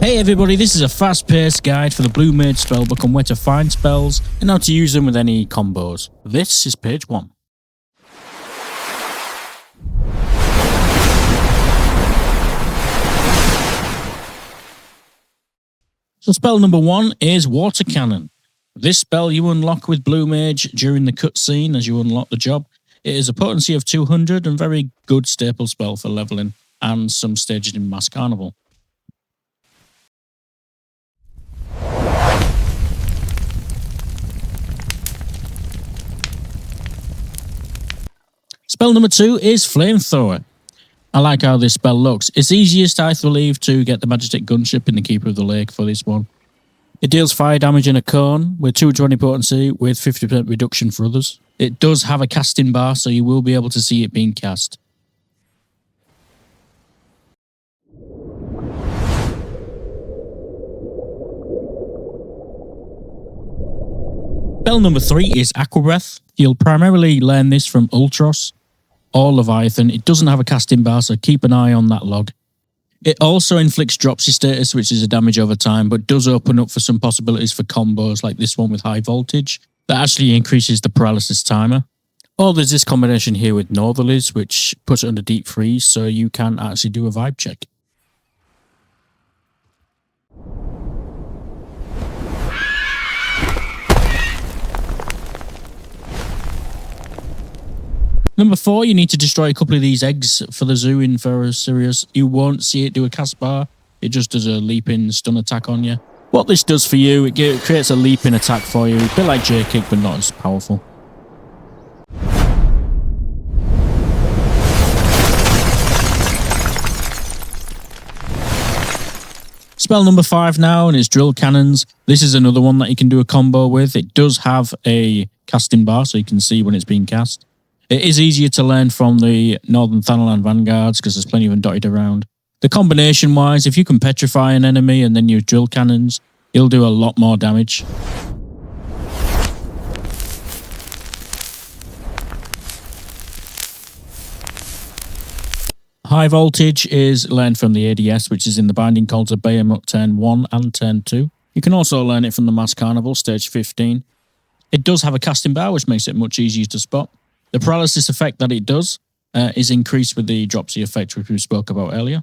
Hey everybody, this is a fast-paced guide for the Blue Mage Spellbook on where to find spells and how to use them with any combos. This is page 1. So spell number 1 is Water Cannon. This spell you unlock with Blue Mage during the cutscene as you unlock the job. It is a potency of 200 and very good staple spell for leveling and some stages in Mass Carnival. Spell number 2 is Flamethrower. I like how this spell looks. It's easiest, I believe, to get the Majestic Gunship in the Keeper of the Lake for this one. It deals fire damage in a cone with 220 potency with 50% reduction for others. It does have a casting bar, so you will be able to see it being cast. Spell number 3 is Aqua Breath. You'll primarily learn this from Ultros or Leviathan. It doesn't have a casting bar, so keep an eye on that log. It also inflicts dropsy status, which is a damage over time, but does open up for some possibilities for combos like this one with high voltage. That actually increases the paralysis timer. Or there's this combination here with Northerlies, which puts it under deep freeze, so you can actually do a vibe check. Number 4, you need to destroy a couple of these eggs for the zoo in Ferrous Sirius. You won't see it do a cast bar. It just does a leaping stun attack on you. What this does for you, it creates a leaping attack for you. A bit like J-Kick, but not as powerful. Spell number 5 now, and it's Drill Cannons. This is another one that you can do a combo with. It does have a casting bar, so you can see when it's being cast. It is easier to learn from the Northern Thanalan Vanguards because there's plenty of them dotted around. The combination-wise, if you can petrify an enemy and then use drill cannons, it'll do a lot more damage. High voltage is learned from the ADS, which is in the Binding Calls of Behemoth turn 1 and turn 2. You can also learn it from the Mass Carnival, stage 15. It does have a casting bar, which makes it much easier to spot. The paralysis effect that it does is increased with the dropsy effect, which we spoke about earlier.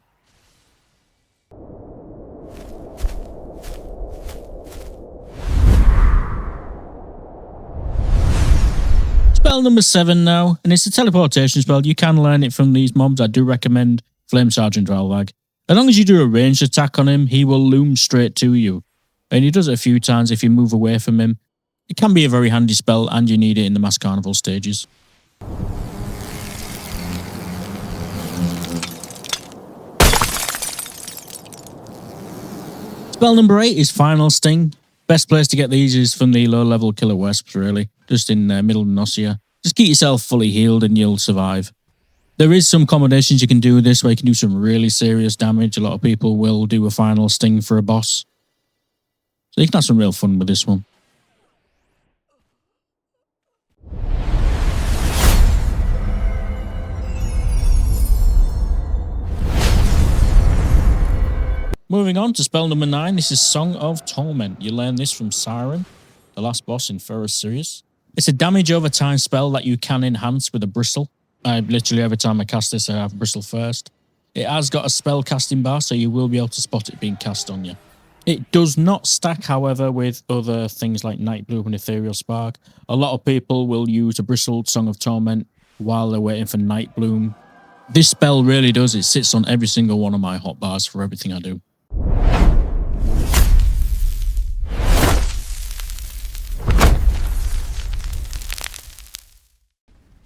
Spell number 7 now, and it's a teleportation spell. You can learn it from these mobs. I do recommend Flame Sergeant Dralvag. As long as you do a ranged attack on him, he will loom straight to you. And he does it a few times if you move away from him. It can be a very handy spell, and you need it in the Mass Carnival stages. Spell number 8 is Final Sting. Best place to get these is from the low-level Killer Wasps, really. Just in Middle Nocia. Just keep yourself fully healed and you'll survive. There is some combinations you can do with this where you can do some really serious damage. A lot of people will do a Final Sting for a boss. So you can have some real fun with this one. Moving on to spell number 9, this is Song of Torment. You learn this from Siren, the last boss in Ferrous Sirius. It's a damage over time spell that you can enhance with a Bristle. Literally every time I cast this, I have Bristle first. It has got a spell casting bar, so you will be able to spot it being cast on you. It does not stack, however, with other things like Night Bloom and Ethereal Spark. A lot of people will use a Bristle Song of Torment while they're waiting for Night Bloom. This spell really does. It sits on every single one of my hotbars for everything I do.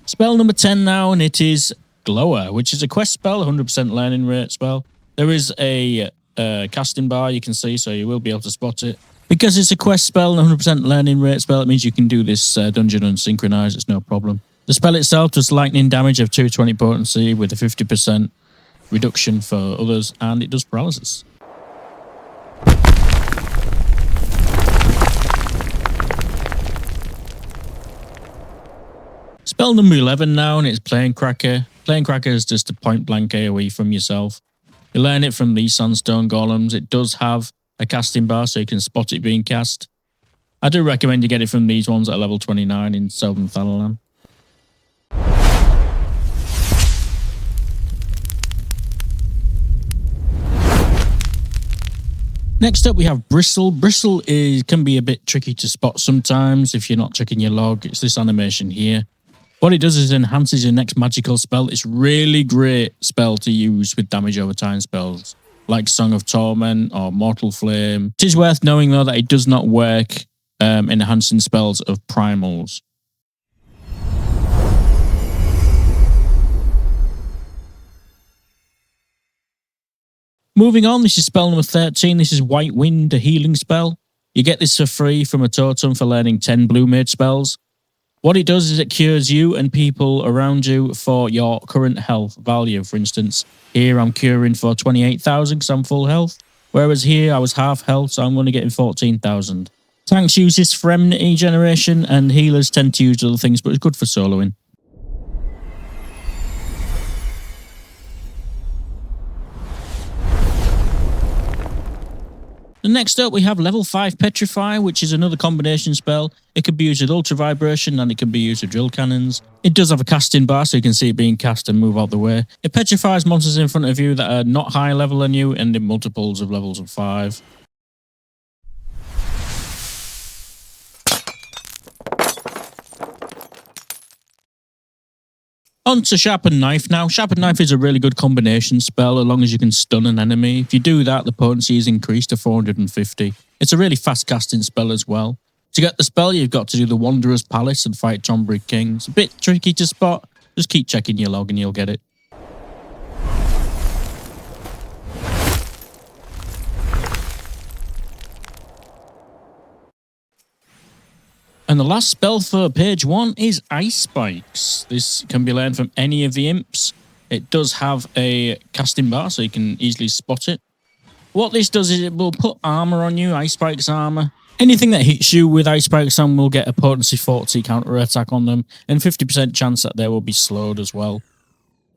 Spell number 10 now, and it is Glower, which is a quest spell, 100% learning rate spell. There is a casting bar you can see, so you will be able to spot it. Because it's a quest spell and 100% learning rate spell, it means you can do this dungeon unsynchronized, it's no problem. The spell itself does lightning damage of 220 potency with a 50% reduction for others, and it does paralysis. Spell number 11 now, and it's Plaincracker. Plaincracker is just a point-blank AoE from yourself. You learn it from these sandstone golems. It does have a casting bar, so you can spot it being cast. I do recommend you get it from these ones at level 29 in Southern Thanalan. Next up, we have Bristle. Bristle can be a bit tricky to spot sometimes if you're not checking your log. It's this animation here. What it does is enhances your next magical spell. It's really great spell to use with damage over time spells, like Song of Torment or Mortal Flame. It is worth knowing, though, that it does not work enhancing spells of primals. Moving on, this is spell number 13. This is White Wind, a healing spell. You get this for free from a totem for learning 10 Blue Mage spells. What it does is it cures you and people around you for your current health value. For instance, here I'm curing for 28,000 because I'm full health. Whereas here I was half health, so I'm only getting 14,000. Tanks use this for enmity generation, and healers tend to use other things, but it's good for soloing. And next up, we have level 5 Petrify, which is another combination spell. It can be used with Ultra Vibration and it can be used with drill cannons. It does have a casting bar, so you can see it being cast and move out the way. It petrifies monsters in front of you that are not high level than you and in multiples of levels of 5. On to Sharpened Knife now. Sharpened Knife is a really good combination spell as long as you can stun an enemy. If you do that, the potency is increased to 450. It's a really fast casting spell as well. To get the spell, you've got to do the Wanderer's Palace and fight Tombrig King. It's a bit tricky to spot. Just keep checking your log and you'll get it. And the last spell for page 1 is Ice Spikes. This can be learned from any of the imps. It does have a casting bar, so you can easily spot it. What this does is it will put armor on you, Ice Spikes armor. Anything that hits you with Ice Spikes on will get a potency 40 counter attack on them, and 50% chance that they will be slowed as well.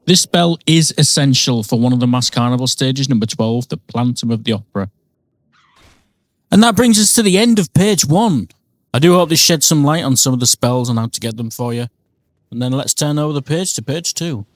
This spell is essential for one of the Mass Carnival stages, number 12, the Plantum of the Opera. And that brings us to the end of page 1. I do hope this sheds some light on some of the spells and how to get them for you. And then let's turn over the page to page 2.